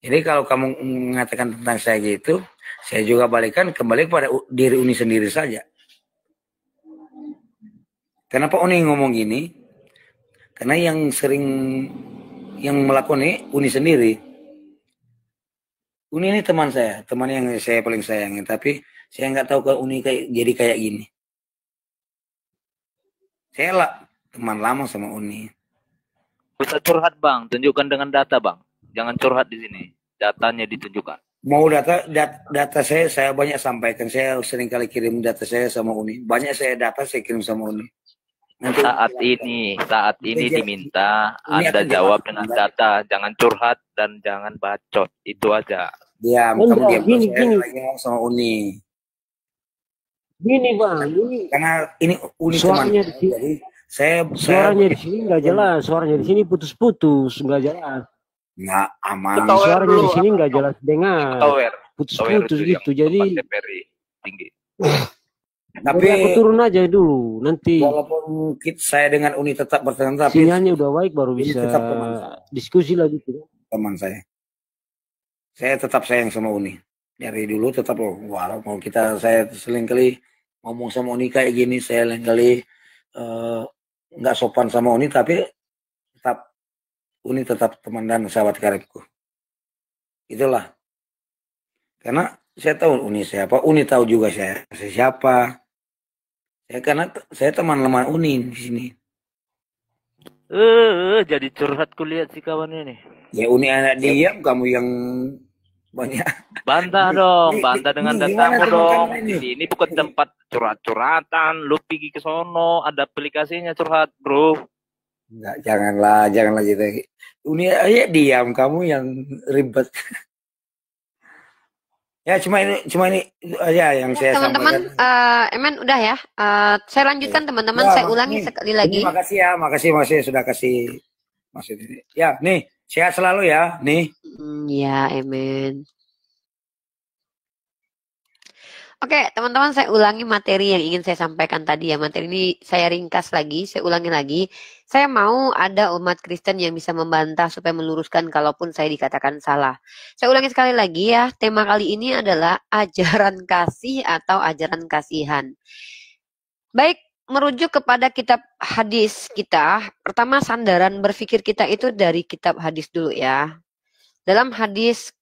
Jadi kalau kamu mengatakan tentang saya gitu, saya juga balikan kembali kepada diri Uni sendiri saja. Kenapa Uni ngomong gini? Karena yang sering yang melakukan ini Uni sendiri. Uni ini teman saya, teman yang saya paling sayangi. Tapi saya nggak tahu kalau Uni jadi kayak gini. Saya lah teman lama sama Uni. Bisa curhat bang, tunjukkan dengan data bang. Jangan curhat di sini, datanya ditunjukkan. Mau data saya banyak sampaikan. Saya sering kali kirim data saya sama Uni. Banyak data saya kirim sama Uni. Nanti saat ini diminta Anda jawab dengan data, jangan curhat dan jangan bacot, itu aja. Diam, kamu diam. Saya lagi ngomong sama Uni. Gini bang, ini karena ini Uni suaranya di sini. Jadi suaranya di sini nggak jelas, suaranya di sini putus-putus, nggak jelas. Nggak aman. Suaranya di sini nggak jelas dengar, putus-putus gitu. Jadi tinggi. Tapi aku turun aja dulu nanti. Walaupun saya dengan Uni tetap berteman, tapi sinyalnya udah baik baru bisa diskusi lagi tuh. Teman saya tetap sayang sama Uni dari dulu, tetap walaupun saya sering kali ngomong sama Uni kayak gini, saya sering kali nggak sopan sama Uni, tapi tetap Uni tetap teman dan sahabat karibku. Itulah. Karena saya tahu Uni siapa, Uni tahu juga saya siapa. Karena saya teman lemah Uni di sini. Jadi curhat kulihat si kawan ini. Ya Uni anak diam, kamu yang banyak. Bantah dong, bantah dengan datamu dong. Ini bukan tempat curhat-curhatan. Lu pergi ke sono, ada aplikasinya curhat, bro. Enggak, janganlah gitu. Uni aja diam, kamu yang ribet. Ya cuma ini aja yang saya teman-teman, Emen udah ya. Saya lanjutkan teman-teman, saya ulangi sekali lagi. Makasih sudah kasih maksud ini. Ya, nih, sehat selalu ya, nih. Ya, Emen. Oke, teman-teman, saya ulangi materi yang ingin saya sampaikan tadi ya. Materi ini saya ringkas lagi, saya ulangi lagi. Saya mau ada umat Kristen yang bisa membantah supaya meluruskan kalaupun saya dikatakan salah. Saya ulangi sekali lagi ya, tema kali ini adalah ajaran kasih atau ajaran kasihan. Baik, merujuk kepada kitab hadis kita, pertama sandaran berpikir kita itu dari kitab hadis dulu ya. Dalam hadis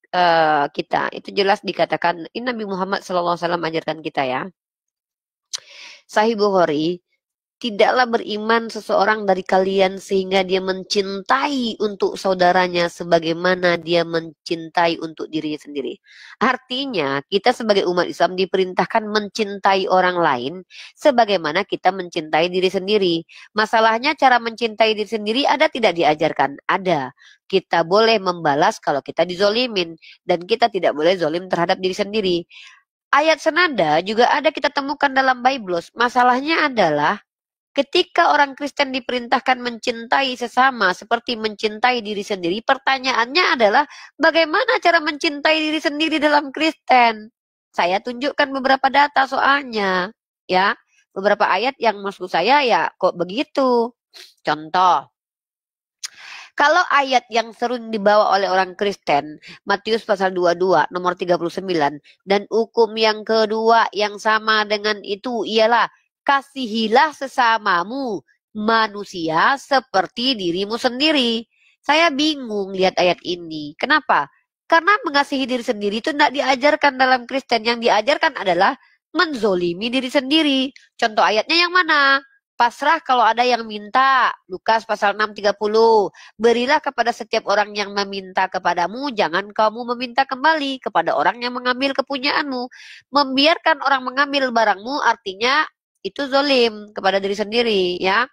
kita itu jelas dikatakan Nabi Muhammad SAW ajarkan kita ya. Sahih Bukhari, tidaklah beriman seseorang dari kalian sehingga dia mencintai untuk saudaranya sebagaimana dia mencintai untuk dirinya sendiri. Artinya kita sebagai umat Islam diperintahkan mencintai orang lain sebagaimana kita mencintai diri sendiri. Masalahnya cara mencintai diri sendiri ada tidak diajarkan? Ada. Kita boleh membalas kalau kita dizolimin dan kita tidak boleh zolim terhadap diri sendiri. Ayat senada juga ada kita temukan dalam Bible. Masalahnya adalah ketika orang Kristen diperintahkan mencintai sesama seperti mencintai diri sendiri, pertanyaannya adalah bagaimana cara mencintai diri sendiri dalam Kristen? Saya tunjukkan beberapa data soalnya, ya. Beberapa ayat yang maksud saya ya kok begitu. Contoh, kalau ayat yang sering dibawa oleh orang Kristen, Matius pasal 22, nomor 39, dan hukum yang kedua yang sama dengan itu ialah kasihilah sesamamu manusia seperti dirimu sendiri. Saya bingung lihat ayat ini. Kenapa? Karena mengasihi diri sendiri itu tidak diajarkan dalam Kristen. Yang diajarkan adalah menzolimi diri sendiri. Contoh ayatnya yang mana? Pasrah kalau ada yang minta. Lukas pasal 6:30. Berilah kepada setiap orang yang meminta kepadamu. Jangan kamu meminta kembali kepada orang yang mengambil kepunyaanmu. Membiarkan orang mengambil barangmu artinya itu zolim kepada diri sendiri ya.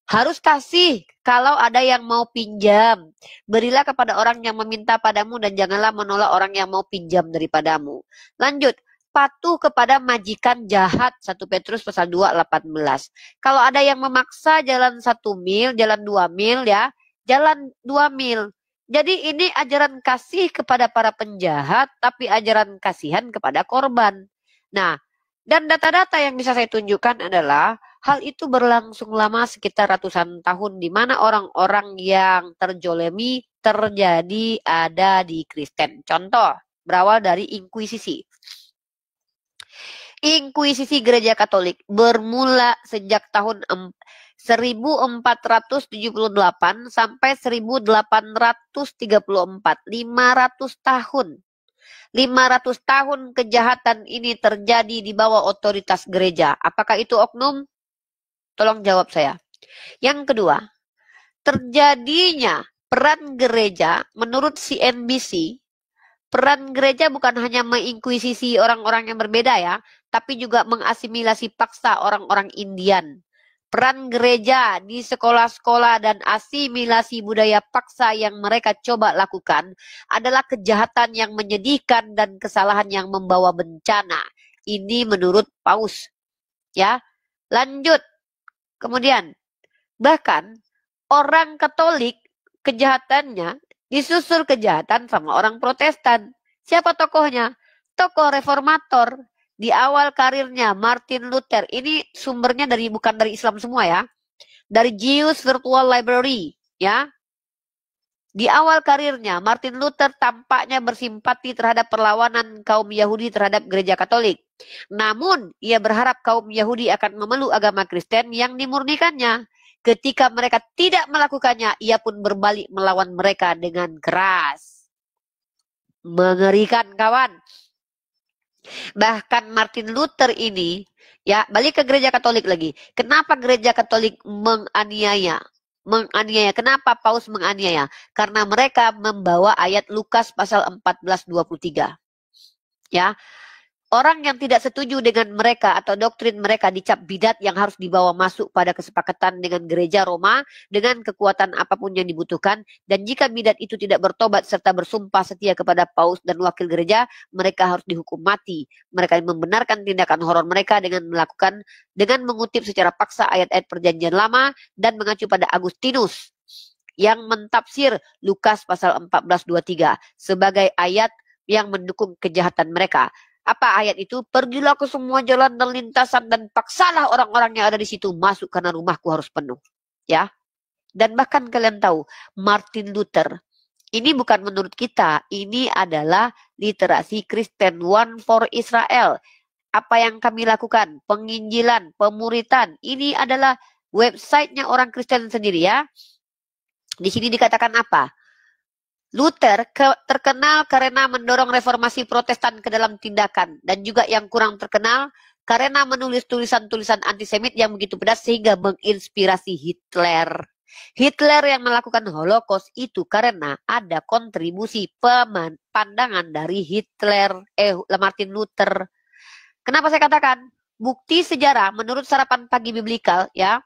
Harus kasih kalau ada yang mau pinjam. Berilah kepada orang yang meminta padamu dan janganlah menolak orang yang mau pinjam daripadamu. Lanjut. Patuh kepada majikan jahat 1 Petrus pasal 2:18. Kalau ada yang memaksa jalan 1 mil, jalan 2 mil ya, jalan 2 mil. Jadi ini ajaran kasih kepada para penjahat, tapi ajaran kasihan kepada korban. Nah, dan data-data yang bisa saya tunjukkan adalah hal itu berlangsung lama sekitar ratusan tahun di mana orang-orang yang terjolemi terjadi ada di Kristen. Contoh, berawal dari Inkuisisi. Inkuisisi Gereja Katolik bermula sejak tahun 1478 sampai 1834, 500 tahun. 500 tahun kejahatan ini terjadi di bawah otoritas gereja. Apakah itu oknum? Tolong jawab saya. Yang kedua, terjadinya peran gereja menurut CNBC, peran gereja bukan hanya menginkuisisi orang-orang yang berbeda ya, tapi juga mengasimilasi paksa orang-orang Indian. Peran gereja di sekolah-sekolah dan asimilasi budaya paksa yang mereka coba lakukan adalah kejahatan yang menyedihkan dan kesalahan yang membawa bencana. Ini menurut Paus. Ya, lanjut. Kemudian, bahkan orang Katolik kejahatannya disusul kejahatan sama orang Protestan. Siapa tokohnya? Tokoh reformator. Di awal karirnya Martin Luther, ini sumbernya bukan dari Islam semua ya, dari Jewish Virtual Library ya. Di awal karirnya Martin Luther tampaknya bersimpati terhadap perlawanan kaum Yahudi terhadap gereja Katolik. Namun ia berharap kaum Yahudi akan memeluk agama Kristen yang dimurnikannya. Ketika mereka tidak melakukannya, ia pun berbalik melawan mereka dengan keras. Mengerikan kawan. Bahkan Martin Luther ini, ya balik ke gereja Katolik lagi. Kenapa gereja Katolik menganiaya? Kenapa Paus menganiaya? Karena mereka membawa ayat Lukas pasal 14:23. Ya. Orang yang tidak setuju dengan mereka atau doktrin mereka dicap bidat yang harus dibawa masuk pada kesepakatan dengan gereja Roma dengan kekuatan apapun yang dibutuhkan. Dan jika bidat itu tidak bertobat serta bersumpah setia kepada Paus dan wakil gereja, mereka harus dihukum mati. Mereka membenarkan tindakan horor mereka dengan mengutip secara paksa ayat-ayat Perjanjian Lama dan mengacu pada Agustinus yang mentafsir Lukas pasal 14:23 sebagai ayat yang mendukung kejahatan mereka. Apa ayat itu? Pergilah ke semua jalan dan lintasan dan paksalah orang-orang yang ada di situ masuk karena rumahku harus penuh. Ya. Dan bahkan kalian tahu, Martin Luther, ini bukan menurut kita, ini adalah literasi Kristen, One for Israel. Apa yang kami lakukan? Penginjilan, pemuritan, ini adalah websitenya orang Kristen sendiri ya. Di sini dikatakan apa? Luther terkenal karena mendorong reformasi Protestan ke dalam tindakan, dan juga yang kurang terkenal karena menulis tulisan-tulisan antisemit yang begitu pedas sehingga menginspirasi Hitler. Hitler yang melakukan Holocaust itu karena ada kontribusi pandangan dari Martin Luther. Kenapa saya katakan? Bukti sejarah menurut Sarapan Pagi Biblikal ya.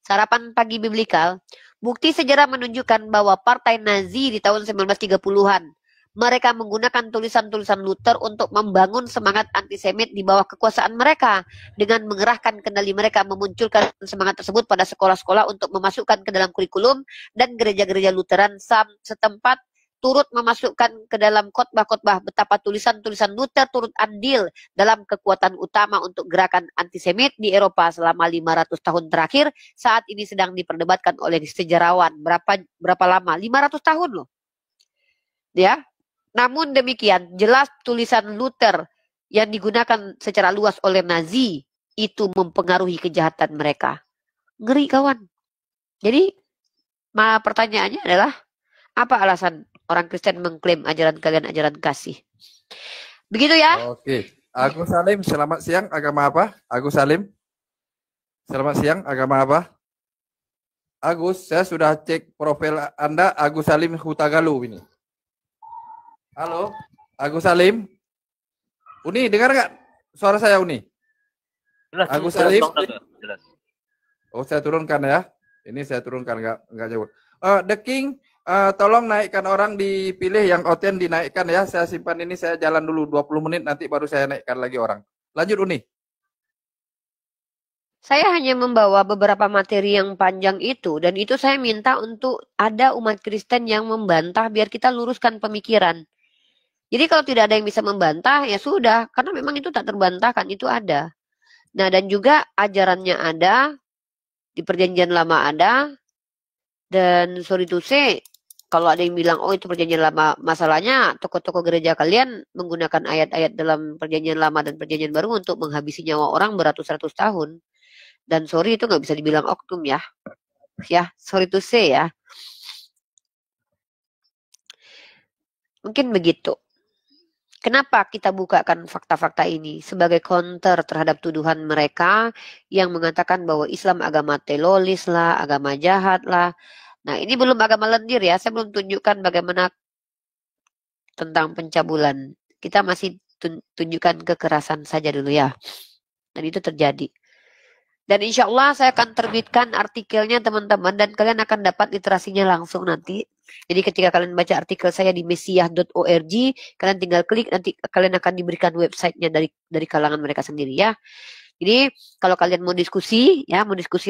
Sarapan Pagi Biblikal. Bukti sejarah menunjukkan bahwa partai Nazi di tahun 1930-an mereka menggunakan tulisan-tulisan Luther untuk membangun semangat antisemit di bawah kekuasaan mereka dengan mengerahkan kendali mereka memunculkan semangat tersebut pada sekolah-sekolah untuk memasukkan ke dalam kurikulum, dan gereja-gereja Lutheran setempat turut memasukkan ke dalam khotbah-khotbah betapa tulisan-tulisan Luther turut andil dalam kekuatan utama untuk gerakan antisemit di Eropa selama 500 tahun terakhir. Saat ini sedang diperdebatkan oleh sejarawan. Berapa lama? 500 tahun loh. Ya. Namun demikian, jelas tulisan Luther yang digunakan secara luas oleh Nazi itu mempengaruhi kejahatan mereka. Ngeri kawan. Jadi, pertanyaannya adalah, apa alasan orang Kristen mengklaim ajaran kalian ajaran kasih? Begitu ya? Oke. Agus Salim, selamat siang. Agama apa? Agus Salim. Selamat siang. Agama apa? Agus, saya sudah cek profil Anda, Agus Salim Hutagalu ini. Halo, Agus Salim. Uni, dengar nggak suara saya, Uni? Jelas, Agus Salim. Jelas. Oh, saya turunkan ya. Ini saya turunkan, nggak jauh. The King, tolong naikkan orang dipilih yang oten dinaikkan ya. Saya simpan ini, saya jalan dulu 20 menit nanti baru saya naikkan lagi orang. Lanjut Uni. Saya hanya membawa beberapa materi yang panjang itu, dan itu saya minta untuk ada umat Kristen yang membantah biar kita luruskan pemikiran. Jadi kalau tidak ada yang bisa membantah, ya sudah, karena memang itu tak terbantahkan, itu ada. Nah, dan juga ajarannya ada, di Perjanjian Lama ada, dan sorry to say, Kalau ada yang bilang, oh itu perjanjian lama, masalahnya toko-toko gereja kalian menggunakan ayat-ayat dalam perjanjian lama dan perjanjian baru untuk menghabisi nyawa orang beratus-ratus tahun. Dan sorry itu nggak bisa dibilang oknum ya. Ya, sorry to say ya. Mungkin begitu. Kenapa kita bukakan fakta-fakta ini sebagai counter terhadap tuduhan mereka yang mengatakan bahwa Islam agama teroris lah, agama jahat lah. Nah, ini belum agama lendir ya. Saya belum tunjukkan bagaimana tentang pencabulan. Kita masih tunjukkan kekerasan saja dulu ya. Dan itu terjadi. Dan insya Allah saya akan terbitkan artikelnya teman-teman dan kalian akan dapat literasinya langsung nanti. Jadi ketika kalian baca artikel saya di mesiah.org, kalian tinggal klik, nanti kalian akan diberikan websitenya dari kalangan mereka sendiri ya. Jadi kalau kalian mau diskusi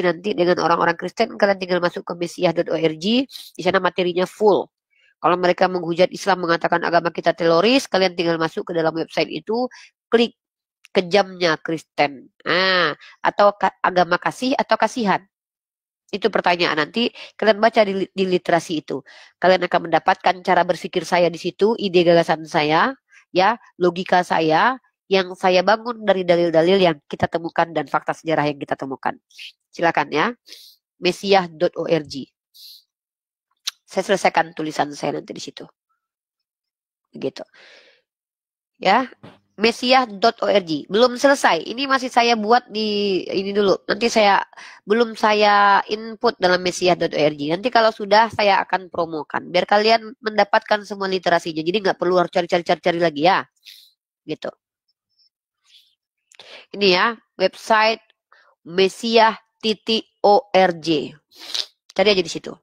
nanti dengan orang-orang Kristen, kalian tinggal masuk ke mesiah.org, di sana materinya full. Kalau mereka menghujat Islam mengatakan agama kita teroris, kalian tinggal masuk ke dalam website itu, klik kejamnya Kristen. Atau agama kasih atau kasihan. Itu pertanyaan nanti kalian baca di literasi itu. Kalian akan mendapatkan cara berpikir saya di situ, ide gagasan saya, ya, logika saya yang saya bangun dari dalil-dalil yang kita temukan dan fakta sejarah yang kita temukan. Silakan ya. mesiah.org. Saya selesaikan tulisan saya nanti di situ. Begitu. Ya. mesiah.org. Belum selesai. Ini masih saya buat di ini dulu. Nanti belum saya input dalam mesiah.org. Nanti kalau sudah saya akan promokan biar kalian mendapatkan semua literasinya. Jadi nggak perlu harus cari lagi ya. Gitu. Ini ya, website mesiah.org. Cari aja di situ.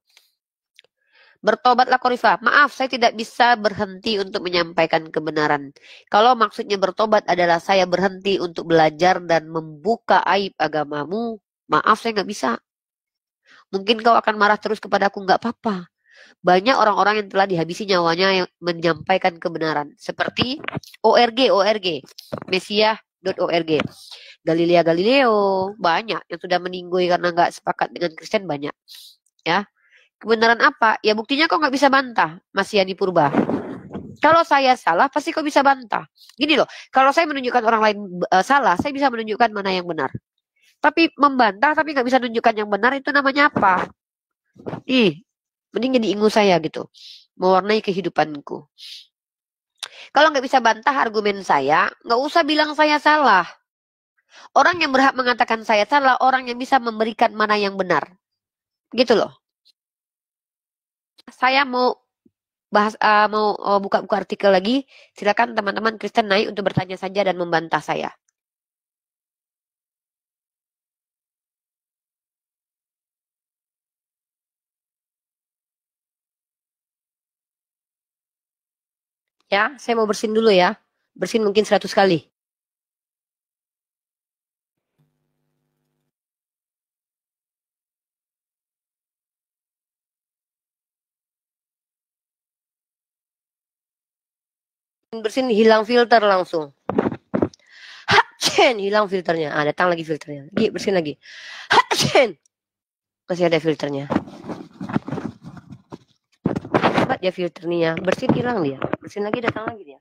Bertobatlah Korifah. Maaf, saya tidak bisa berhenti untuk menyampaikan kebenaran. Kalau maksudnya bertobat adalah saya berhenti untuk belajar dan membuka aib agamamu, maaf saya nggak bisa. Mungkin kau akan marah terus kepadaku, nggak apa-apa. Banyak orang-orang yang telah dihabisi nyawanya yang menyampaikan kebenaran. Seperti ORG, mesiah.org. Galileo, banyak yang sudah meninggoy karena nggak sepakat dengan Kristen, banyak. Ya. Kebenaran apa? Ya buktinya kau nggak bisa bantah, Mas Yani Purba. Kalau saya salah, pasti kau bisa bantah. Gini loh, kalau saya menunjukkan orang lain salah, saya bisa menunjukkan mana yang benar. Tapi membantah, tapi nggak bisa menunjukkan yang benar, itu namanya apa? Mending jadi ingu saya gitu. Mewarnai kehidupanku. Kalau nggak bisa bantah argumen saya, nggak usah bilang saya salah. Orang yang berhak mengatakan saya salah, orang yang bisa memberikan mana yang benar. Gitu loh. Saya mau buka-buka artikel lagi. Silakan teman-teman Kristen naik untuk bertanya saja dan membantah saya. Ya, saya mau bersin dulu ya. Bersin mungkin 100 kali. Bersin hilang filter langsung. Hilang filternya. Datang lagi filternya. Bersin lagi. Masih ada filternya. Hebat ya filternya. Bersin hilang dia. Bersin lagi, datang lagi dia.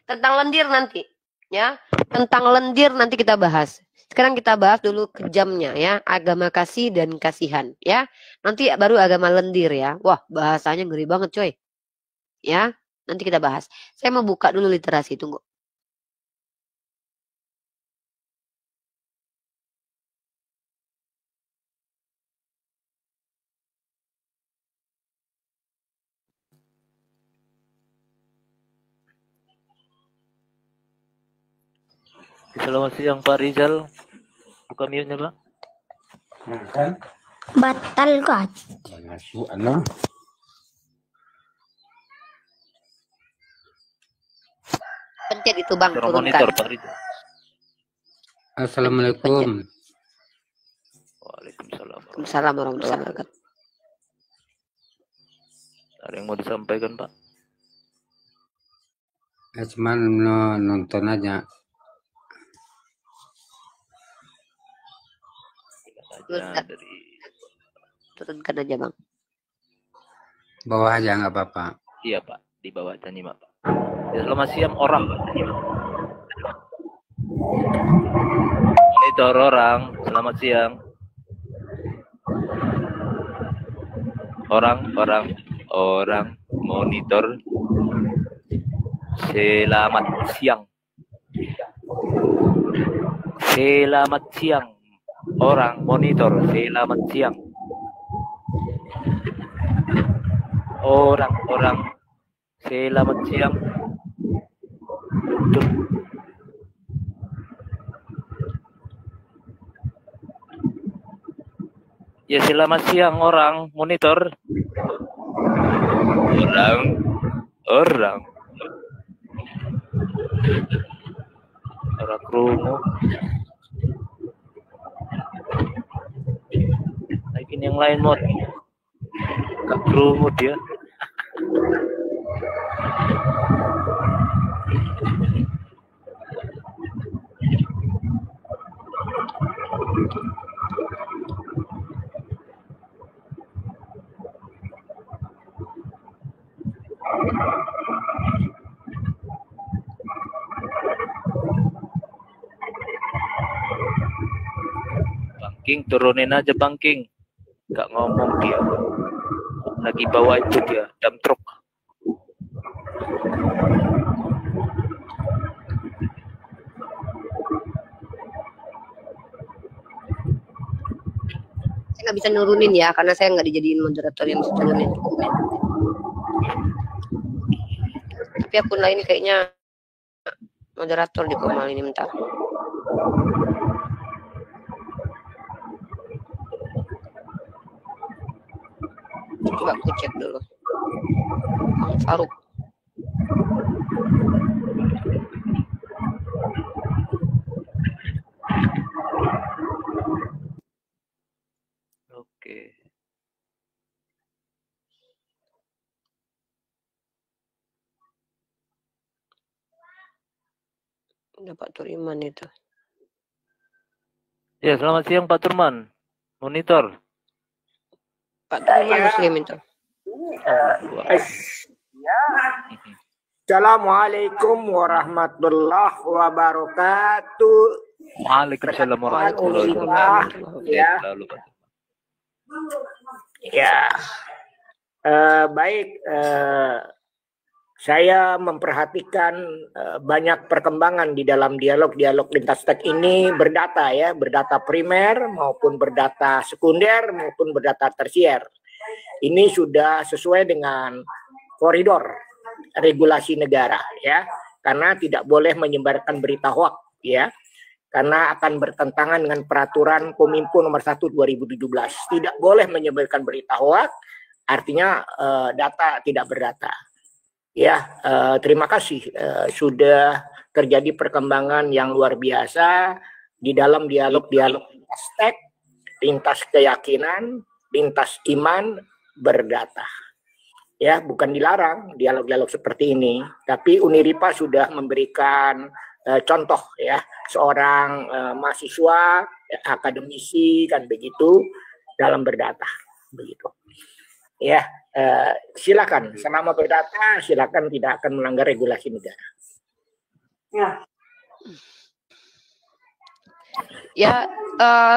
Tentang lendir nanti. Ya. Tentang lendir nanti kita bahas. Sekarang kita bahas dulu kejamnya ya. Agama kasih dan kasihan. Ya. Nanti baru agama lendir ya. Wah, bahasanya ngeri banget coy. Ya. Nanti kita bahas. Saya mau buka dulu literasi, tunggu. Selamat siang Pak Rizal. Buka mute-nya Pak. Batal kan? Pencet itu Bang, Suruh turunkan. monitor Pak Rizal. Assalamualaikum. Waalaikumsalam. Waalaikumsalam warahmatullahi wabarakatuh. Ada yang mau disampaikan Pak? Cuman nonton aja. Turunkan aja Bang. Bawah aja nggak apa-apa. Iya Pak, di bawah aja nyimak Pak. Ya, selamat siang orang. Monitor orang, selamat siang. Orang monitor. Selamat siang. Selamat siang. Orang monitor, selamat siang. Orang, selamat siang. Tuh. Ya selamat siang orang monitor. Orang krungu. Naikin yang lain mod. Gak krungu dia. King, turunin aja Bang King. Gak ngomong dia. Lagi bawa itu dia, dump truck. Saya nggak bisa nurunin ya, karena saya nggak dijadiin moderator yang bisa nurunin dokumen. Tapi akun lain kayaknya moderator di Komal ini bentar. Coba aku cek dulu. Bang Faruk. Oke. Udah Pak Turiman itu. Ya, selamat siang Pak Turman. Monitor. Pak Turiman Muslim itu. Assalamualaikum warahmatullahi wabarakatuh. Waalaikumsalam warahmatullahi wabarakatuh. Ya. Ya. Baik. Saya memperhatikan banyak perkembangan di dalam dialog lintas stek ini berdata ya, berdata primer maupun berdata sekunder maupun berdata tersier. Ini sudah sesuai dengan koridor regulasi negara ya, karena tidak boleh menyebarkan berita hoax ya, karena akan bertentangan dengan peraturan Kominfo nomor 1 2017. Tidak boleh menyebarkan berita hoax, artinya data tidak berdata. Ya, terima kasih sudah terjadi perkembangan yang luar biasa di dalam dialog lintas stek, lintas keyakinan, lintas iman berdata. Ya, bukan dilarang dialog seperti ini, tapi Uniripa sudah memberikan contoh ya, seorang mahasiswa, akademisi kan begitu dalam berdata begitu. Ya, silakan selama berdata silakan tidak akan melanggar regulasi negara. Ya,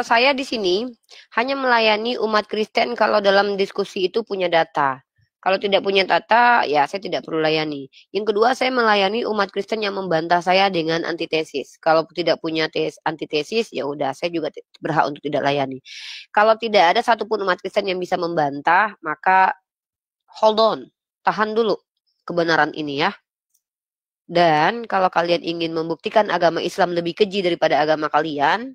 saya di sini hanya melayani umat Kristen kalau dalam diskusi itu punya data. Kalau tidak punya data, ya saya tidak perlu layani. Yang kedua, saya melayani umat Kristen yang membantah saya dengan antitesis. Kalau tidak punya antitesis, ya udah, saya juga berhak untuk tidak layani. Kalau tidak ada satupun umat Kristen yang bisa membantah, maka hold on, tahan dulu kebenaran ini ya. Dan kalau kalian ingin membuktikan agama Islam lebih keji daripada agama kalian,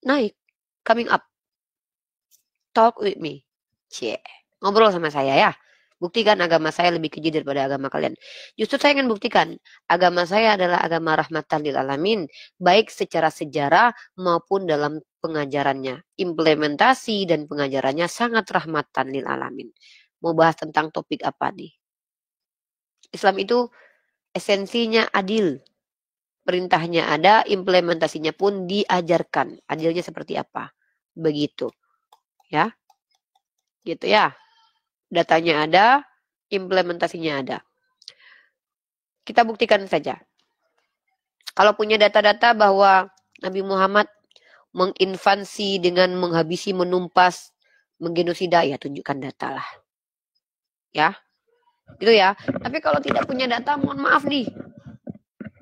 naik, coming up, talk with me, ngobrol sama saya ya. Buktikan agama saya lebih keji daripada agama kalian. Justru saya ingin buktikan agama saya adalah agama rahmatan lil alamin, baik secara sejarah maupun dalam pengajarannya. Implementasi dan pengajarannya sangat rahmatan lil alamin. Mau bahas tentang topik apa nih? Islam itu esensinya adil. Perintahnya ada, implementasinya pun diajarkan. Adilnya seperti apa? Begitu. Ya. Gitu ya. Datanya ada, implementasinya ada. Kita buktikan saja. Kalau punya data-data bahwa Nabi Muhammad menginvasi dengan menghabisi, menumpas, menggenosida, ya tunjukkan data lah. Ya, gitu ya. Tapi kalau tidak punya data, mohon maaf nih.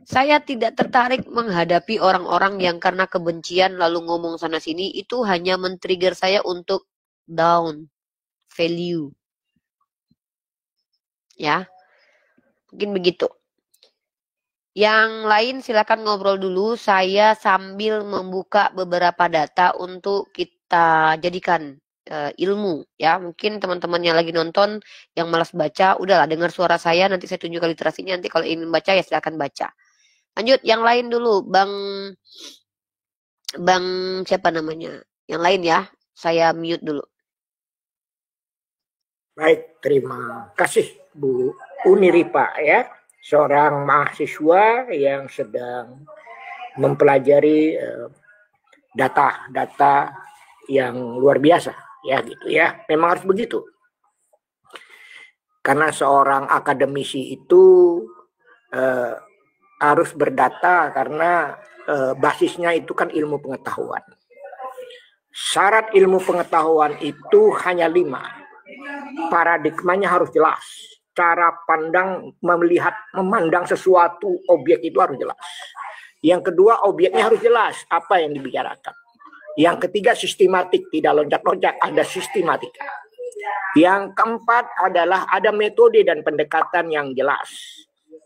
Saya tidak tertarik menghadapi orang-orang yang karena kebencian lalu ngomong sana sini, itu hanya men-trigger saya untuk down value. Ya, mungkin begitu. Yang lain silakan ngobrol dulu, saya sambil membuka beberapa data untuk kita jadikan ilmu ya. Mungkin teman-teman yang lagi nonton yang malas baca, udahlah dengar suara saya, nanti saya tunjukkan literasinya, nanti kalau ingin baca ya silakan baca. Lanjut yang lain dulu, Bang siapa namanya? Yang lain ya, saya mute dulu. Baik, terima kasih Bu Uniripa ya. Seorang mahasiswa yang sedang mempelajari data-data yang luar biasa ya gitu ya. Memang harus begitu. Karena seorang akademisi itu harus berdata karena basisnya itu kan ilmu pengetahuan. Syarat ilmu pengetahuan itu hanya 5. Paradigmanya harus jelas. Cara pandang memandang sesuatu objek itu harus jelas. Yang kedua, objeknya harus jelas apa yang dibicarakan. Yang ketiga, sistematik, tidak loncat-loncat, ada sistematika. Yang keempat adalah ada metode dan pendekatan yang jelas.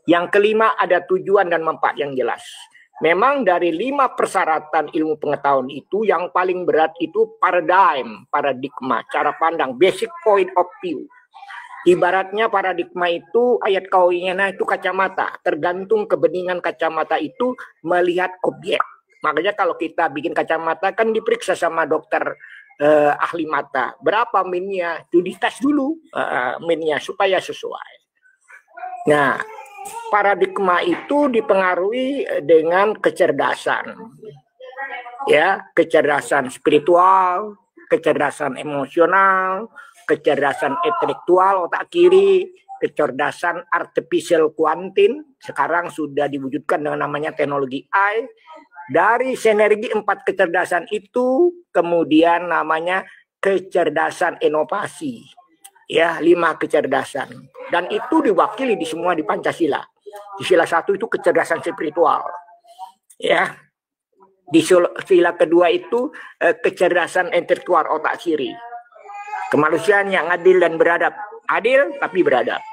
Yang kelima, ada tujuan dan manfaat yang jelas. Memang dari 5 persyaratan ilmu pengetahuan itu yang paling berat itu paradigma, cara pandang, basic point of view. Ibaratnya paradigma itu ayat kaulinya itu kacamata, tergantung kebeningan kacamata itu melihat objek. Makanya kalau kita bikin kacamata kan diperiksa sama dokter ahli mata, berapa minnya, itu dites dulu minnya supaya sesuai. Nah, paradigma itu dipengaruhi dengan kecerdasan. Ya, kecerdasan spiritual, kecerdasan emosional, kecerdasan intelektual otak kiri, kecerdasan artificial quantum, sekarang sudah diwujudkan dengan namanya teknologi AI. Dari sinergi 4 kecerdasan itu kemudian namanya kecerdasan inovasi. Ya, 5 kecerdasan. Dan itu diwakili di semua di Pancasila. Di sila 1 itu kecerdasan spiritual. Ya. Di sila kedua itu kecerdasan intelektual otak kiri. Kemanusiaan yang adil dan beradab. Adil tapi beradab.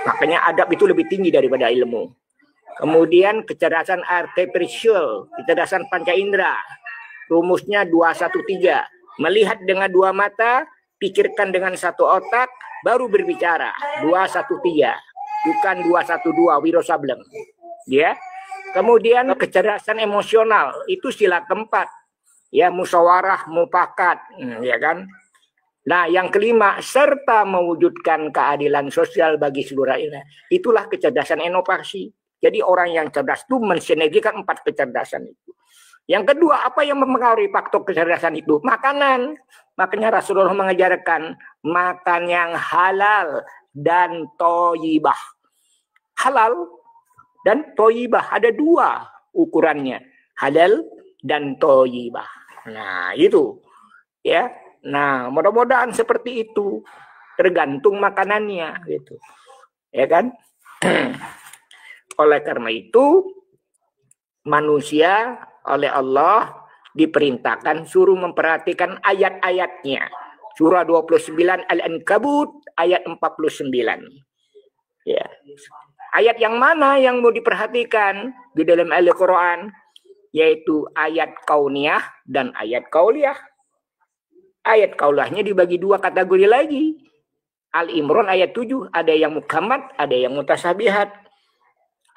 Makanya adab itu lebih tinggi daripada ilmu. Kemudian kecerdasan artificial, kecerdasan panca indera. Rumusnya 213. Melihat dengan 2 mata, pikirkan dengan 1 otak, baru berbicara. 213. Bukan 212 Wiro Sableng. Ya. Kemudian kecerdasan emosional, itu sila keempat. Ya, musyawarah, mufakat, ya kan? Nah, yang kelima, serta mewujudkan keadilan sosial bagi seluruh rakyat. Itulah kecerdasan inovasi. Jadi orang yang cerdas itu mensinergikan 4 kecerdasan itu. Yang kedua, apa yang mempengaruhi faktor kecerdasan itu? Makanan. Makanya Rasulullah mengajarkan makan yang halal dan thayyibah. Halal dan thayyibah ada 2 ukurannya. Halal dan thayyibah. Nah, itu. Ya. Nah, mudah-mudahan seperti itu. Tergantung makanannya gitu. Ya kan? Oleh karena itu manusia oleh Allah diperintahkan suruh memperhatikan ayat-ayatnya. Surah 29 Al-Ankabut ayat 49. Ya. Ayat yang mana yang mau diperhatikan di dalam Al-Qur'an? Yaitu ayat kauniyah dan ayat kauliyah. Ayat kaulahnya dibagi 2 kategori lagi. Al-Imran ayat 7, ada yang mukammat, ada yang mutasabihat.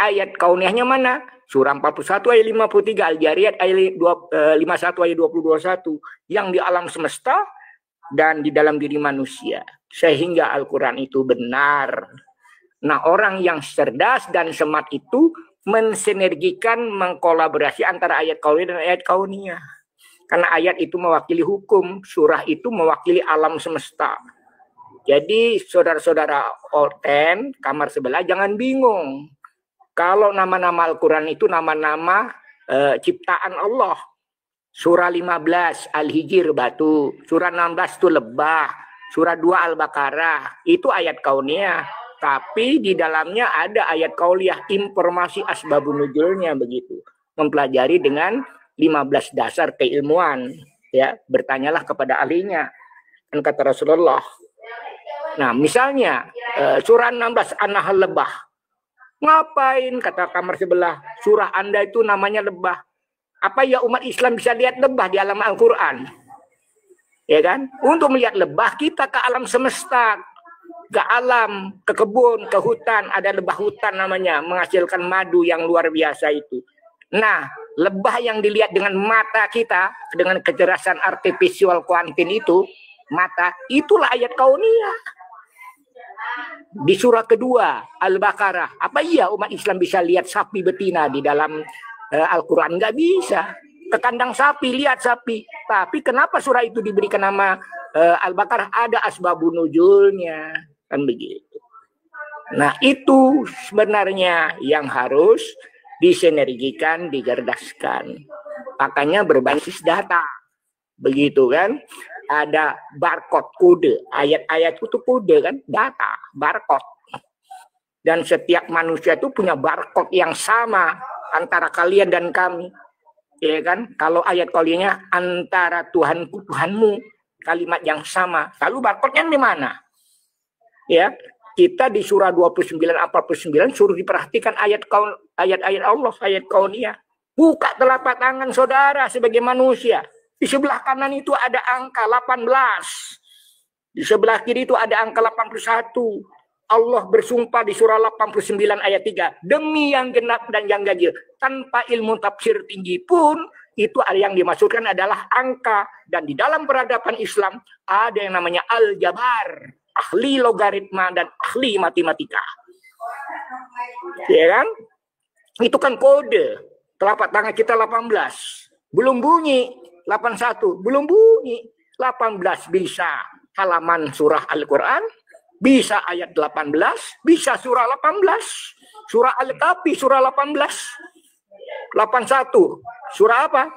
Ayat kauniyahnya mana? Surah 41 ayat 53, Al-Jariyat ayat 51 ayat 21, yang di alam semesta dan di dalam diri manusia. Sehingga Al-Quran itu benar. Nah, orang yang cerdas dan smart itu mensinergikan, mengkolaborasi antara ayat kauniyah dan ayat kauniyah. Karena ayat itu mewakili hukum, surah itu mewakili alam semesta. Jadi saudara-saudara Orten, kamar sebelah jangan bingung. Kalau nama-nama Al-Quran itu nama-nama ciptaan Allah. Surah 15 Al-Hijr batu, surah 16 itu lebah, surah 2 Al-Baqarah itu ayat kauniyah. Tapi di dalamnya ada ayat kauliyah, informasi asbabun nuzulnya begitu. Mempelajari dengan 15 dasar keilmuan. Ya, bertanyalah kepada ahlinya. Dan kata Rasulullah. Nah, misalnya surah 16 An-Nahl lebah. Ngapain kata kamar sebelah? Surah Anda itu namanya lebah. Apa ya umat Islam bisa lihat lebah di alam Al-Quran? Ya kan? Untuk melihat lebah kita ke alam semesta, ke alam, ke kebun, ke hutan. Ada lebah hutan namanya, menghasilkan madu yang luar biasa itu. Nah, lebah yang dilihat dengan mata kita, dengan kecerdasan artifisial kuantum itu, mata, itulah ayat kauniyah. Di surah kedua, Al-Baqarah. Apa iya umat Islam bisa lihat sapi betina di dalam Al-Quran? Nggak bisa. Ke kandang sapi, lihat sapi. Tapi kenapa surah itu diberikan nama Al-Baqarah? Ada asbabun nuzulnya. Kan begitu. Nah, itu sebenarnya yang harus disinergikan, digerdaskan. Makanya berbasis data. Begitu kan? Ada barcode, kode. Ayat-ayat itu kode kan? Data, barcode. Dan setiap manusia itu punya barcode yang sama antara kalian dan kami. Ya kan? Kalau ayat kauliyahnya antara Tuhanku, Tuhanmu, kalimat yang sama. Lalu barcode-nya di mana? Ya, kita di surah 29-49 suruh diperhatikan ayat-ayat Allah, ayat kauniyah. Buka telapak tangan saudara sebagai manusia. Di sebelah kanan itu ada angka 18. Di sebelah kiri itu ada angka 81. Allah bersumpah di surah 89 ayat 3. Demi yang genap dan yang ganjil. Tanpa ilmu tafsir tinggi pun, itu yang dimaksudkan adalah angka. Dan di dalam peradaban Islam, ada yang namanya Al-Jabar. Ahli logaritma dan ahli matematika. Ya kan? Itu kan kode. Telapak tangan kita 18. Belum bunyi. 81. Belum bunyi. 18 bisa halaman surah Al-Quran. Bisa ayat 18, bisa surah 18, surah Al-Kahfi surah 18, 81, surah apa?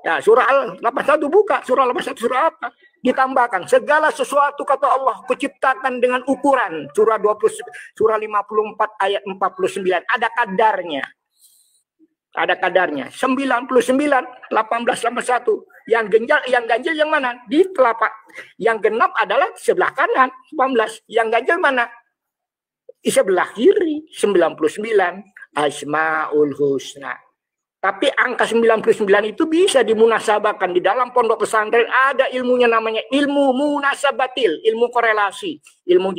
Ya, surah Al-81 buka, surah 81 surah apa? Ditambahkan segala sesuatu kata Allah kuciptakan dengan ukuran, surah 20, surah 54 ayat 49, ada kadarnya. Ada kadarnya. 99, 18, 81. Yang ganjil yang mana? Di telapak. Yang genap adalah sebelah kanan, 18. Yang ganjil mana? Di sebelah kiri, 99. Asmaul Husna. Tapi angka 99 itu bisa dimunasabahkan. Di dalam pondok pesantren ada ilmunya namanya ilmu munasabatil, ilmu korelasi, ilmu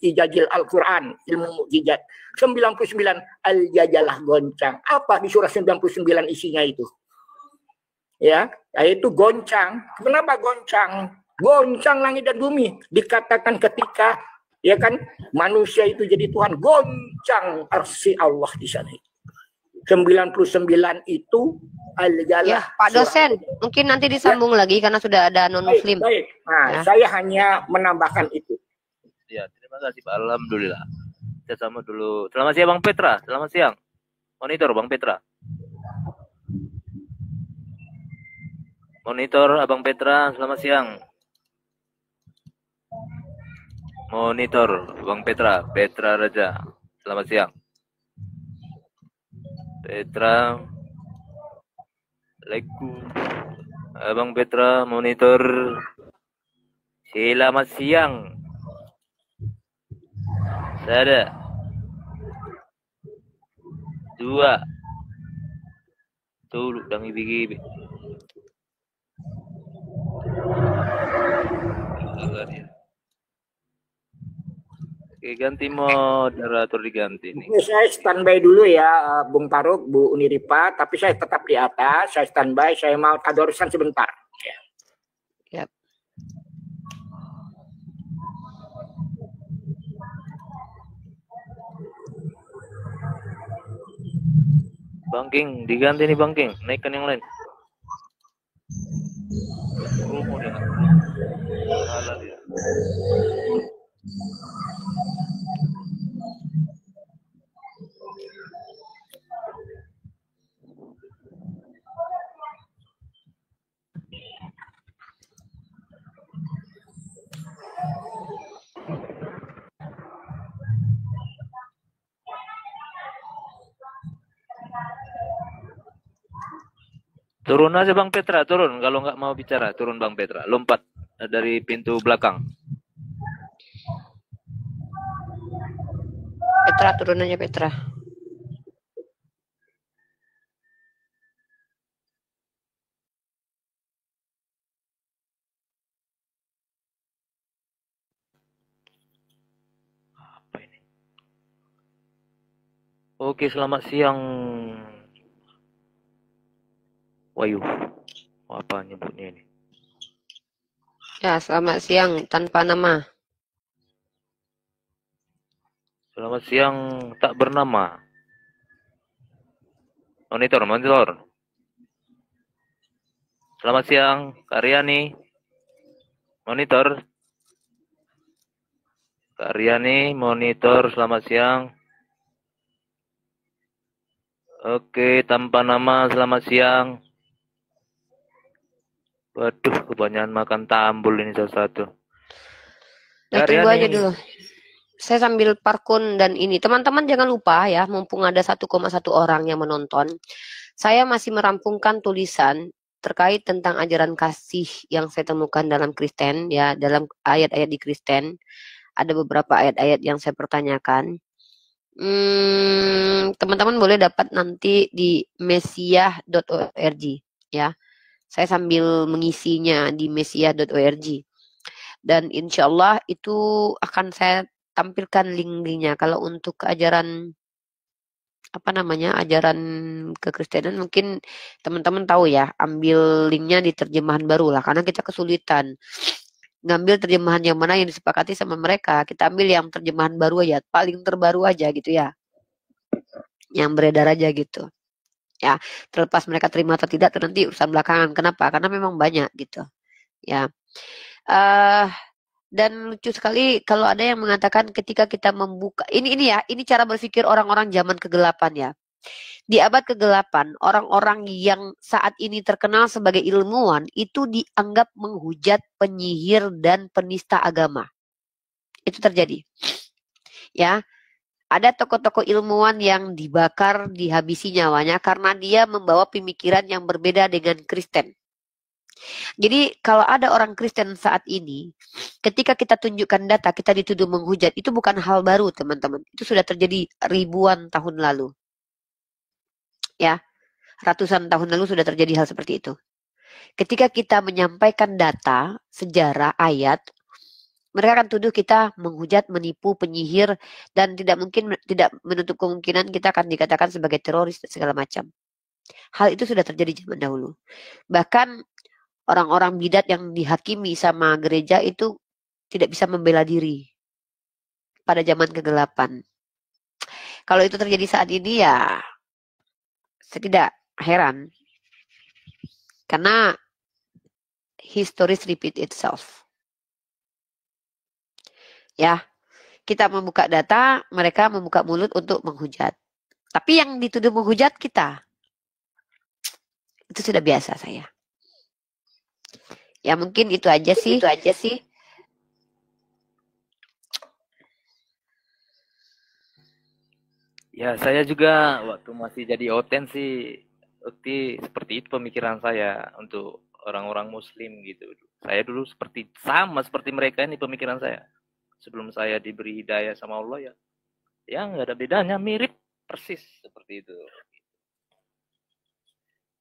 ijajil Al-Quran, ilmu mukjizat. 99 al-jajalah goncang. Apa di surah 99 isinya itu? Ya, yaitu goncang. Kenapa goncang? Goncang langit dan bumi. Dikatakan ketika ya kan manusia itu jadi Tuhan, goncang arsy Allah di sana. 99 itu al-jalah. Ya, Pak dosen, mungkin nanti disambung lagi karena sudah ada non-muslim. Baik. Nah, ya. Saya hanya menambahkan itu. Ya, terima kasih Pak. Alhamdulillah. Kita sama dulu. Selamat siang Bang Petra. Selamat siang. Monitor Bang Petra. Monitor Abang Petra. Selamat siang. Monitor Bang Petra. Petra Raja. Selamat siang. Petra. Assalamualaikum. Abang Petra. Monitor. Selamat siang. Ada 2 tuh dang ibi-ibi. Oke, ganti moderator diganti nih. Saya standby dulu ya, Bung Faruk, Bu Uniripa, tapi saya tetap di atas, saya standby, saya mau tadorusan sebentar. Ya. Yep. Bang King, diganti nih Bang King, naikkan yang lain. Promo dia. Salah dia. Turun aja Bang Petra, turun. Kalau nggak mau bicara, turun Bang Petra. Lompat dari pintu belakang. Petra, turun aja Petra. Apa ini? Oke, selamat siang. Wayu. Apa nyebutnya ini? Ya, selamat siang tanpa nama. Selamat siang tak bernama. Monitor, monitor. Selamat siang, Karyani. Monitor. Karyani, monitor, selamat siang. Oke, tanpa nama, selamat siang. Waduh, kebanyakan makan tambul ini salah satu. Tunggu aja dulu. Saya sambil parkun dan ini. Teman-teman jangan lupa ya, mumpung ada 1,1 orang yang menonton. Saya masih merampungkan tulisan terkait tentang ajaran kasih yang saya temukan dalam Kristen, ya, dalam ayat-ayat di Kristen. Ada beberapa ayat-ayat yang saya pertanyakan. Teman-teman boleh dapat nanti di mesiah.org, ya. Saya sambil mengisinya di mesiah.org. Dan insya Allah itu akan saya tampilkan link-linknya. Kalau untuk ajaran ajaran kekristenan mungkin teman-teman tahu ya, ambil linknya di terjemahan baru lah, karena kita kesulitan ngambil terjemahan yang mana yang disepakati sama mereka. Kita ambil yang terjemahan baru aja, paling terbaru aja gitu ya, yang beredar aja gitu ya. Terlepas mereka terima atau tidak itu nanti urusan belakangan. Kenapa? Karena memang banyak gitu ya. Dan lucu sekali kalau ada yang mengatakan ketika kita membuka ini cara berpikir orang-orang zaman kegelapan ya. Di abad kegelapan, orang-orang yang saat ini terkenal sebagai ilmuwan itu dianggap menghujat, penyihir dan penista agama. Itu terjadi. Ya. Ada tokoh-tokoh ilmuwan yang dibakar, dihabisi nyawanya karena dia membawa pemikiran yang berbeda dengan Kristen. Jadi kalau ada orang Kristen saat ini, ketika kita tunjukkan data, kita dituduh menghujat, itu bukan hal baru teman-teman. Itu sudah terjadi ribuan tahun lalu. Ya, ratusan tahun lalu sudah terjadi hal seperti itu. Ketika kita menyampaikan data, sejarah, ayat, mereka akan tuduh kita menghujat, menipu, penyihir, dan tidak menutup kemungkinan kita akan dikatakan sebagai teroris dan segala macam. Hal itu sudah terjadi zaman dahulu. Bahkan orang-orang bidat yang dihakimi sama gereja itu tidak bisa membela diri pada zaman kegelapan. Kalau itu terjadi saat ini ya saya tidak heran. Karena history repeat itself. Ya, kita membuka data, mereka membuka mulut untuk menghujat. Tapi yang dituduh menghujat kita. Itu sudah biasa saya. Ya mungkin itu aja sih. Ya, saya juga waktu masih jadi oten sih, seperti itu pemikiran saya untuk orang-orang Muslim gitu. Saya dulu sama seperti mereka ini pemikiran saya. Sebelum saya diberi hidayah sama Allah ya nggak ada bedanya, mirip persis seperti itu.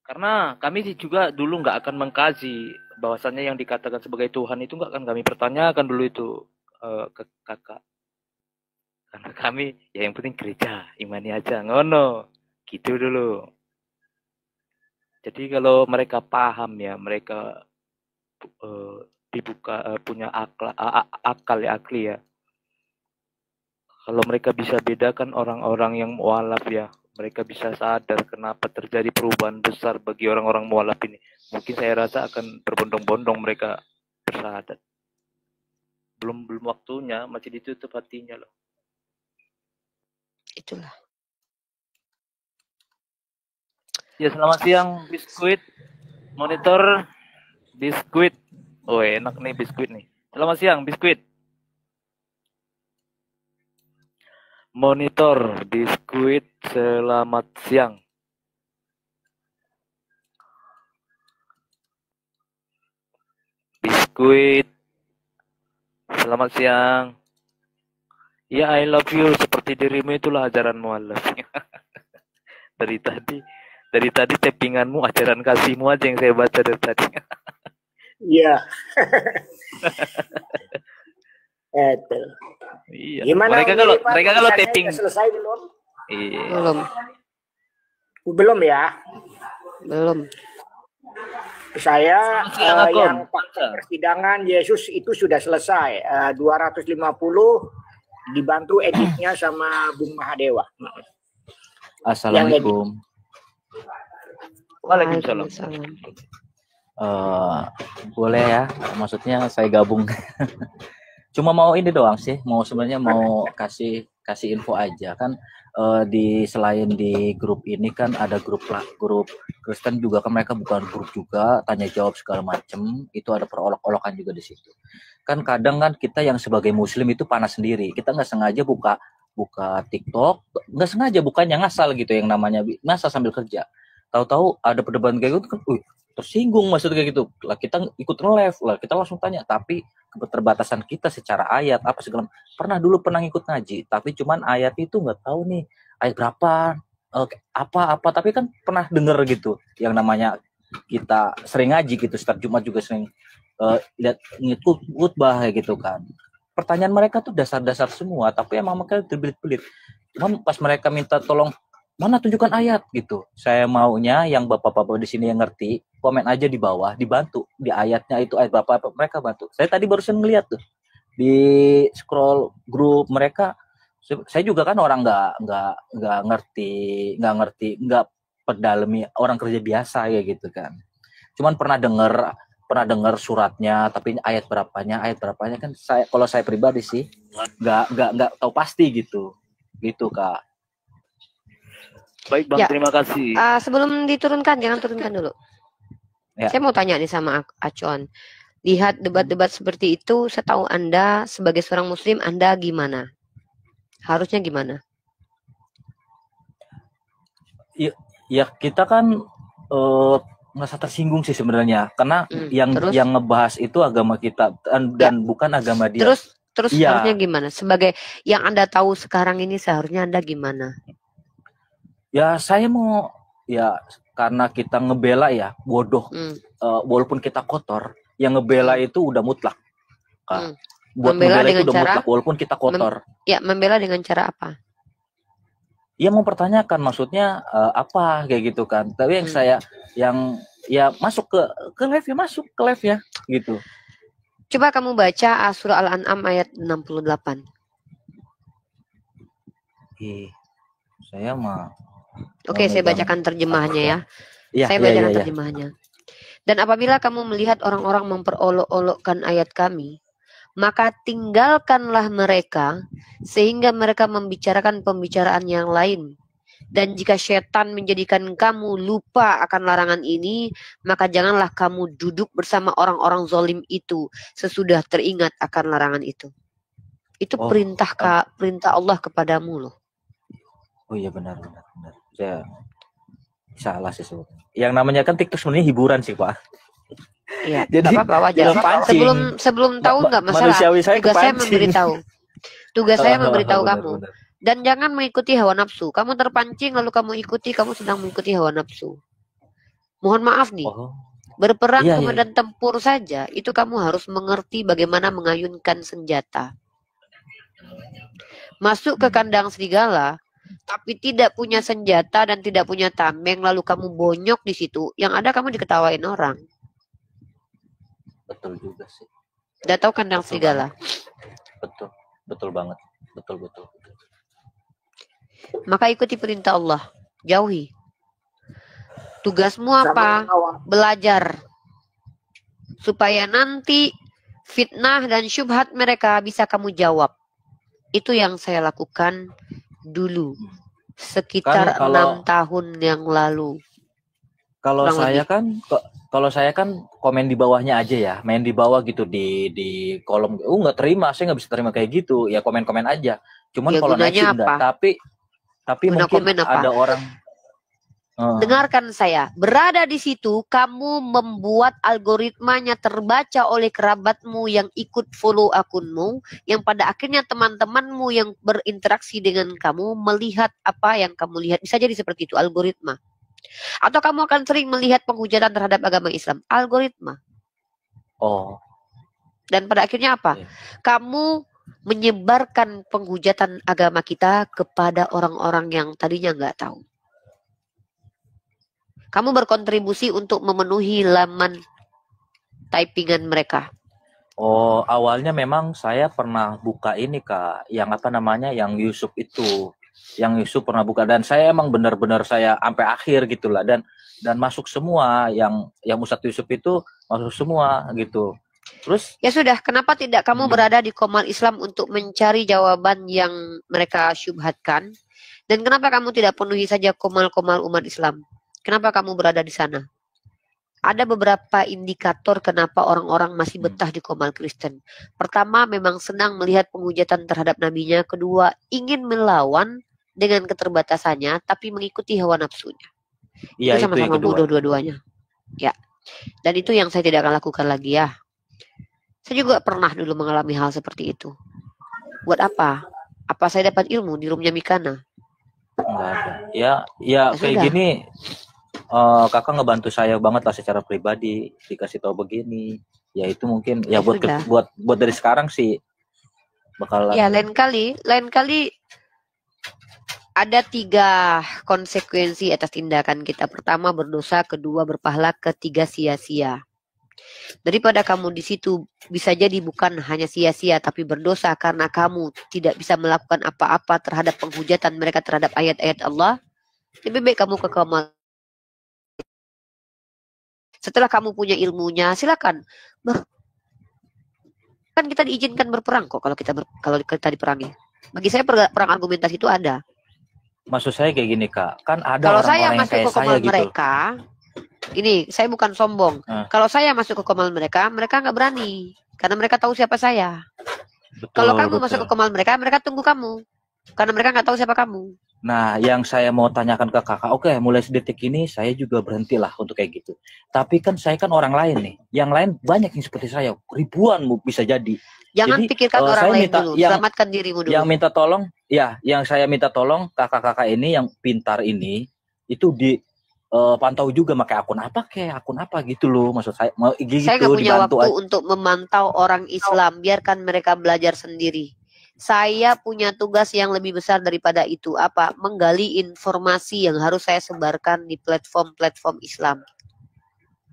Karena kami juga dulu nggak akan mengkaji bahwasannya yang dikatakan sebagai Tuhan itu nggak akan kami pertanyakan dulu itu ke kakak. Karena kami ya yang penting gereja, imani aja, ngono. Gitu dulu. Jadi kalau mereka paham ya, mereka dibuka punya akal ya, akli ya. Kalau mereka bisa bedakan orang-orang yang mualaf ya, mereka bisa sadar kenapa terjadi perubahan besar bagi orang-orang mualaf ini. Mungkin saya rasa akan berbondong-bondong mereka bersahadat. Belum waktunya, masih ditutup hatinya loh. Itulah. Ya, selamat siang biskuit. Monitor biskuit. Oh, enak nih biskuit nih. Selamat siang biskuit. Monitor biskuit, selamat siang. Squid, selamat siang. Ya, I love you seperti dirimu, itulah ajaran mualaf. dari tadi tappinganmu ajaran kasihmu aja yang saya baca dari tadi. Iya. Itu. Iya. Gimana Mereka kalau tulisannya tapping, udah selesai belum? iya. Belum ya. Belum. Saya Selamat siang, Akon. yang fakta persidangan Yesus itu sudah selesai. 250 dibantu editnya sama Bung Mahadewa. Assalamualaikum. Waalaikumsalam. Boleh ya, maksudnya saya gabung. Cuma mau ini doang sih, sebenarnya mau kasih info aja kan. Selain di grup ini kan ada grup Kristen juga kan, mereka bukan grup juga, tanya jawab segala macem, itu ada perolok-olokan juga di situ. Kan kadang kan kita yang sebagai muslim itu panas sendiri, kita nggak sengaja buka TikTok, nggak sengaja, bukannya ngasal gitu, yang namanya ngasal sambil kerja. Tahu-tahu ada perdebatan kayak gitu kan, tersinggung maksudnya kayak gitu. Lah kita ikut nge-live, lah kita langsung tanya, tapi keterbatasan kita secara ayat apa segala. Pernah ikut ngaji, tapi cuman ayat itu nggak tahu nih ayat berapa, apa, tapi kan pernah denger gitu. Yang namanya kita sering ngaji gitu, setiap Jumat juga sering lihat ngikut khutbah gitu kan. Pertanyaan mereka tuh dasar-dasar semua, tapi emang mereka terbelit-belit. Cuman pas mereka minta tolong, mana tunjukkan ayat gitu. Saya maunya yang bapak-bapak di sini yang ngerti, komen aja di bawah, dibantu di ayatnya itu ayat bapak mereka bantu. Saya tadi barusan ngeliat tuh di scroll grup mereka. Saya juga kan orang nggak ngerti, nggak pedalami, orang kerja biasa ya gitu kan. Cuman pernah dengar suratnya, tapi ayat berapanya kan kalau saya pribadi sih nggak tahu pasti gitu Kak. Baik Bang, Ya. terima kasih. Sebelum diturunkan, jangan turunkan dulu. Ya. Saya mau tanya nih sama Acon. Lihat debat-debat seperti itu, setahu Anda sebagai seorang muslim, Anda gimana? Harusnya gimana? Ya kita kan merasa tersinggung sih sebenarnya, karena terus? yang ngebahas itu agama kita dan bukan agama dia. Terus Iya. harusnya gimana? Sebagai yang Anda tahu sekarang ini, seharusnya Anda gimana? Ya saya mau, ya karena kita ngebela ya bodoh, walaupun kita kotor, yang ngebela itu udah mutlak. Buat Membela ngebela itu dengan udah cara? mutlak walaupun kita kotor. Membela dengan cara apa? Ya mempertanyakan maksudnya apa kayak gitu kan. Tapi yang saya ya masuk ke live ya, masuk ke live ya gitu. Coba kamu baca surah Al-An'am ayat 68. Saya mah. Oke, saya bacakan terjemahannya ya. Saya bacakan terjemahannya. Dan apabila kamu melihat orang-orang memperolok-olokkan ayat kami, maka tinggalkanlah mereka sehingga mereka membicarakan pembicaraan yang lain. Dan jika setan menjadikan kamu lupa akan larangan ini, maka janganlah kamu duduk bersama orang-orang zalim itu sesudah teringat akan larangan itu. Itu perintah Allah kepadamu loh. Oh iya benar. Saya salah sih sebetulnya. Yang namanya kan TikTok sebenarnya hiburan sih Pak. Iya. Jadi apa-apa wajar. Sebelum tahu nggak masalah. Tugas saya memberitahu kamu. Benar. Dan jangan mengikuti hawa nafsu. Kamu terpancing lalu kamu sedang mengikuti hawa nafsu. Mohon maaf nih. Berperang ke medan tempur saja, itu kamu harus mengerti bagaimana mengayunkan senjata. Masuk ke kandang serigala, tapi tidak punya senjata dan tidak punya tameng, lalu kamu bonyok di situ, yang ada kamu diketawain orang. Betul juga sih. Udah tahu kandang serigala? Betul banget. Betul. Maka ikuti perintah Allah, jauhi. Tugasmu apa? Belajar. Supaya nanti fitnah dan syubhat mereka bisa kamu jawab. Itu yang saya lakukan dulu. Sekitar 6 tahun yang lalu. Kalau saya kan komen di bawahnya aja ya, main di bawah gitu di kolom. Nggak terima, saya nggak bisa terima kayak gitu. Ya komen-komen aja. Cuman Ya, kalau naik enggak. Tapi mungkin ada orang. Dengarkan saya, berada di situ kamu membuat algoritmanya terbaca oleh kerabatmu yang ikut follow akunmu, yang pada akhirnya teman-temanmu yang berinteraksi dengan kamu melihat apa yang kamu lihat. Bisa jadi seperti itu, algoritma. Atau kamu akan sering melihat penghujatan terhadap agama Islam, algoritma. Oh. Dan pada akhirnya apa? Kamu menyebarkan penghujatan agama kita kepada orang-orang yang tadinya nggak tahu. Kamu berkontribusi untuk memenuhi laman typingan mereka. Oh, awalnya memang saya pernah buka ini Kak, yang apa namanya, yang Yusuf itu. Yang Yusuf pernah buka dan saya emang benar-benar saya sampai akhir gitulah dan masuk semua yang Ustadz Yusuf itu masuk semua gitu. Terus ya sudah, kenapa tidak kamu berada di Qomal Islam untuk mencari jawaban yang mereka syubhatkan? Dan kenapa kamu tidak penuhi saja Qomal-Qomal umat Islam? Kenapa kamu berada di sana? Ada beberapa indikator kenapa orang-orang masih betah di Qomal Kristen. Pertama, memang senang melihat penghujatan terhadap nabinya. Kedua, ingin melawan dengan keterbatasannya, tapi mengikuti hawa nafsunya. Iya, itu sama-sama bodoh dua-duanya. Ya, dan itu yang saya tidak akan lakukan lagi ya. Saya juga pernah dulu mengalami hal seperti itu. Buat apa? Apa saya dapat ilmu di roomnya Mikana? Enggak ada. Ya kayak sudah. gini. Kakak ngebantu saya banget lah secara pribadi, dikasih tahu begini. Ya itu mungkin ya buat dari sekarang sih bakalan. Ya lain kali ada 3 konsekuensi atas tindakan kita. Pertama berdosa, kedua berpahala, ketiga sia-sia. Daripada kamu di situ bisa jadi bukan hanya sia-sia tapi berdosa karena kamu tidak bisa melakukan apa-apa terhadap penghujatan mereka terhadap ayat-ayat Allah, lebih baik kamu ke Qomal. Setelah kamu punya ilmunya, silakan. Kan kita diizinkan berperang kok kalau kita diperangi. Bagi saya perang argumentasi itu ada. Maksud saya kayak gini Kak, kan ada kalau orang-orang saya masuk ke Qomal mereka, ini saya bukan sombong. Kalau saya masuk ke Qomal mereka nggak berani karena mereka tahu siapa saya. Kalau kamu masuk ke Qomal mereka tunggu kamu karena mereka nggak tahu siapa kamu. Nah, yang saya mau tanyakan ke kakak, oke, mulai sedetik ini saya juga berhentilah untuk kayak gitu. Tapi kan saya kan orang lain nih, yang lain banyak yang seperti saya, ribuan bisa jadi. Jangan jadi, pikirkan orang lain dulu, selamatkan dirimu dulu. Yang minta tolong, yang saya minta tolong kakak-kakak ini yang pintar ini itu pantau juga pakai akun apa gitu loh, maksud saya. Saya nggak punya waktu untuk memantau orang Islam, biarkan mereka belajar sendiri. Saya punya tugas yang lebih besar daripada itu. Apa? Menggali informasi yang harus saya sebarkan di platform-platform Islam.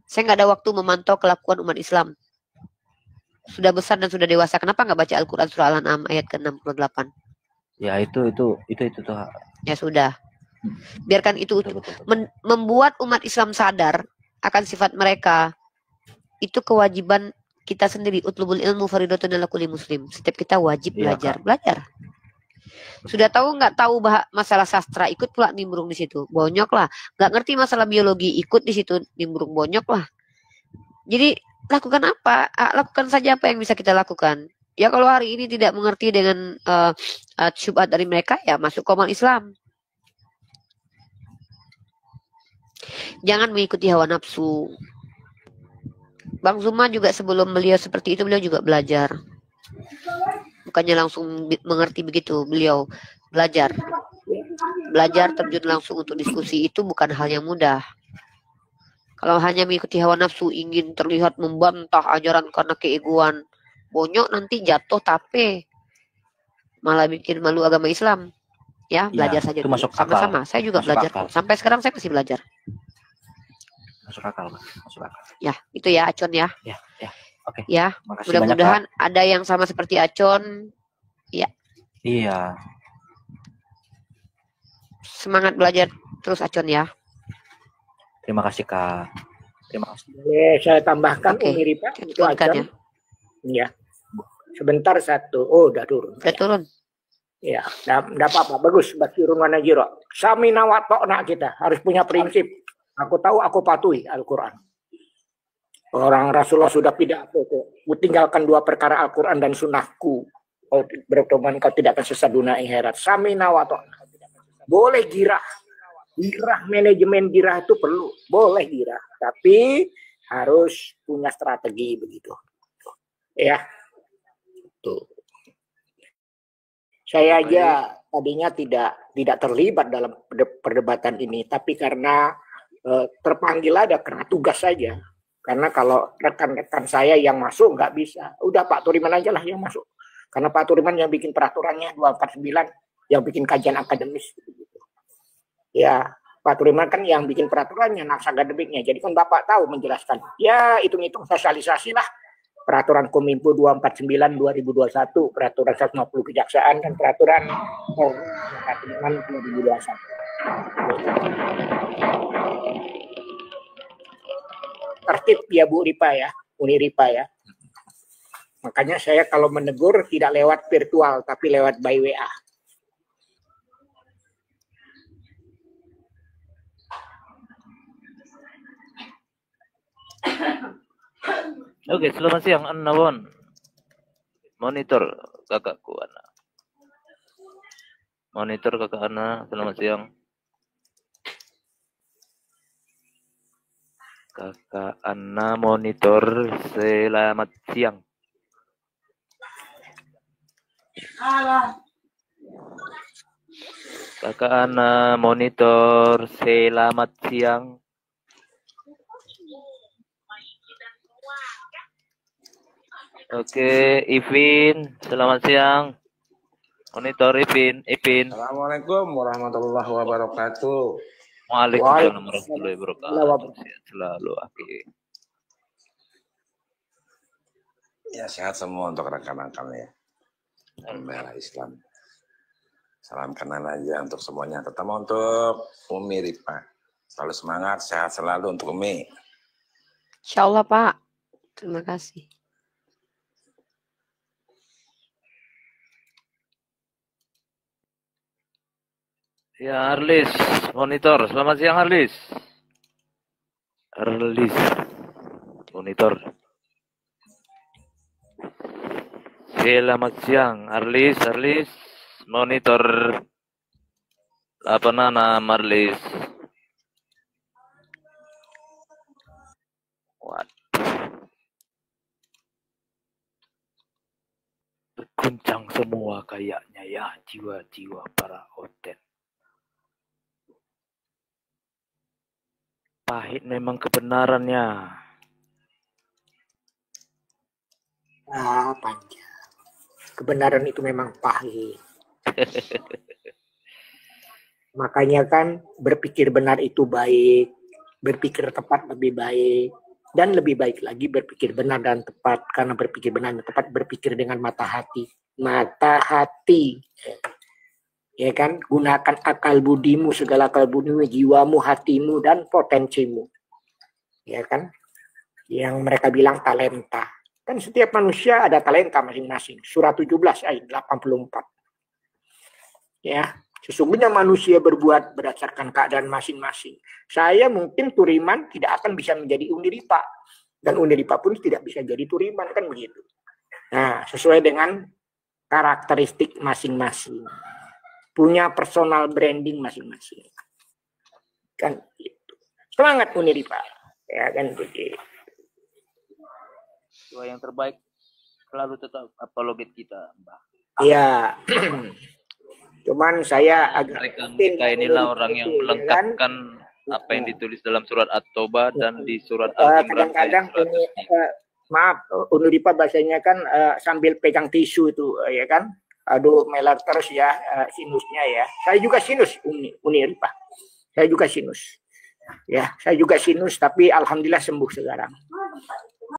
Saya nggak ada waktu memantau kelakuan umat Islam. Sudah besar dan sudah dewasa. Kenapa nggak baca Al-Quran surah Al-An'am ayat ke-68? Ya itu tuh. Ya sudah. Biarkan itu membuat umat Islam sadar akan sifat mereka. Itu kewajiban kita sendiri. Utlubul ilmu faridatun ala kulli muslim. Setiap kita wajib belajar. Sudah tahu nggak tahu masalah sastra, ikut pula nimbrung di situ. Bonyok lah. Nggak ngerti masalah biologi, ikut di situ nimbrung, bonyok lah. Jadi lakukan apa? Lakukan saja apa yang bisa kita lakukan. Ya kalau hari ini tidak mengerti dengan syubhat dari mereka, ya masuk Qomal Islam. Jangan mengikuti hawa nafsu. Bang Zuma juga sebelum beliau seperti itu, beliau juga belajar. Bukannya langsung mengerti begitu, beliau belajar. Belajar terjun langsung untuk diskusi itu bukan hal yang mudah. Kalau hanya mengikuti hawa nafsu, ingin terlihat membantah ajaran karena keegoan, bonyok nanti jatuh tape. Malah bikin malu agama Islam. Ya, belajar saja dulu. Sama-sama, saya juga belajar. Sampai sekarang saya masih belajar. Masuk akal. Ya, itu ya Acon ya. Ya. Oke. Ya, mudah-mudahan ada yang sama seperti Acon. Ya. Iya. Semangat belajar terus Acon ya. Terima kasih Kak. Terima kasih. Boleh saya tambahkan Umi Ripa untuk Acon? Ya. Sebentar satu. Oh, udah turun. Udah turun. Ya, enggak apa-apa. Bagus, Basirun wa Najiro. Samina wa ta'na kita harus punya prinsip. Aku tahu, aku patuhi Al-Quran. Orang Rasulullah sudah pidato tuh. Tinggalkan 2 perkara Al-Quran dan sunnahku. Kau berteman, kau tidak akan sesat dunia akhirat. Samina wa ta'na. Boleh girah. Girah, manajemen girah itu perlu, boleh girah, tapi harus punya strategi begitu. Ya, tuh. Saya aja tadinya tidak terlibat dalam perdebatan ini, tapi karena terpanggil ada karena tugas saja. Karena kalau rekan-rekan saya yang masuk nggak bisa, udah Pak Turiman aja lah yang masuk. Karena Pak Turiman yang bikin peraturannya 249, yang bikin kajian akademis. Ya, Pak Turiman kan yang bikin peraturannya, naskah akademiknya. Jadi kan Bapak tahu menjelaskan. Ya, hitung-hitung sosialisasi lah. Peraturan Kominfo 249 2021, peraturan 150 kejaksaan, dan peraturan 2021. Tertib ya Bu Ripa ya, Uni Ripa ya. Makanya saya kalau menegur tidak lewat virtual, tapi lewat by WA. Oke, selamat siang Annawon. Monitor kakakku Ana. Monitor kakak Ana, selamat siang. Kakak Ana monitor, selamat siang. Kakak Ana monitor, selamat siang. Oke, Ivin, selamat siang. Monitor Ivin. Assalamualaikum warahmatullahi wabarakatuh. Waalaikumsalam warahmatullahi wabarakatuh. Selalu Aki. Ya, sehat semua untuk rekan-rekan ya. Membela Islam. Salam kenal aja untuk semuanya. Terutama untuk Umi Ripa. Selalu semangat, sehat selalu untuk Umi. Insya Allah Pak. Terima kasih. Ya, Arlis, monitor. Selamat siang, Arlis. Arlis, monitor. Selamat siang, Arlis, monitor. Apa nama Arlis? Waduh. Berguncang semua kayaknya ya, jiwa-jiwa para oten. Pahit memang kebenarannya. Panjang. Kebenaran itu memang pahit. Makanya kan berpikir benar itu baik, berpikir tepat lebih baik, dan lebih baik lagi berpikir benar dan tepat. Karena berpikir benar dan tepat, berpikir dengan mata hati. Mata hati. Ya kan, gunakan akal budimu, segala akal budimu, jiwamu, hatimu, dan potensimu. Ya kan, yang mereka bilang talenta. Kan setiap manusia ada talenta masing-masing. Surah 17 ayat 84. Ya, sesungguhnya manusia berbuat berdasarkan keadaan masing-masing. Saya mungkin Turiman tidak akan bisa menjadi Uni Ripa. Dan Uni Ripa pun tidak bisa jadi Turiman, kan begitu. Nah, sesuai dengan karakteristik masing-masing. Punya personal branding masing-masing. Kan gitu. Semangat Uni Ripa. Ya kan begitu. Doa yang terbaik selalu tetap apologet kita, Mbak. Iya. Cuman saya agak mereka inilah orang yang melengkapkan apa yang ditulis dalam surat At-Taubah dan di surat Al-Imran. Kadang-kadang ini maaf, Uni Ripa bahasanya kan sambil pegang tisu itu, ya kan? Aduh, melar terus ya sinusnya ya. Saya juga sinus Uni Ripa. Saya juga sinus. Ya, saya juga sinus tapi alhamdulillah sembuh sekarang.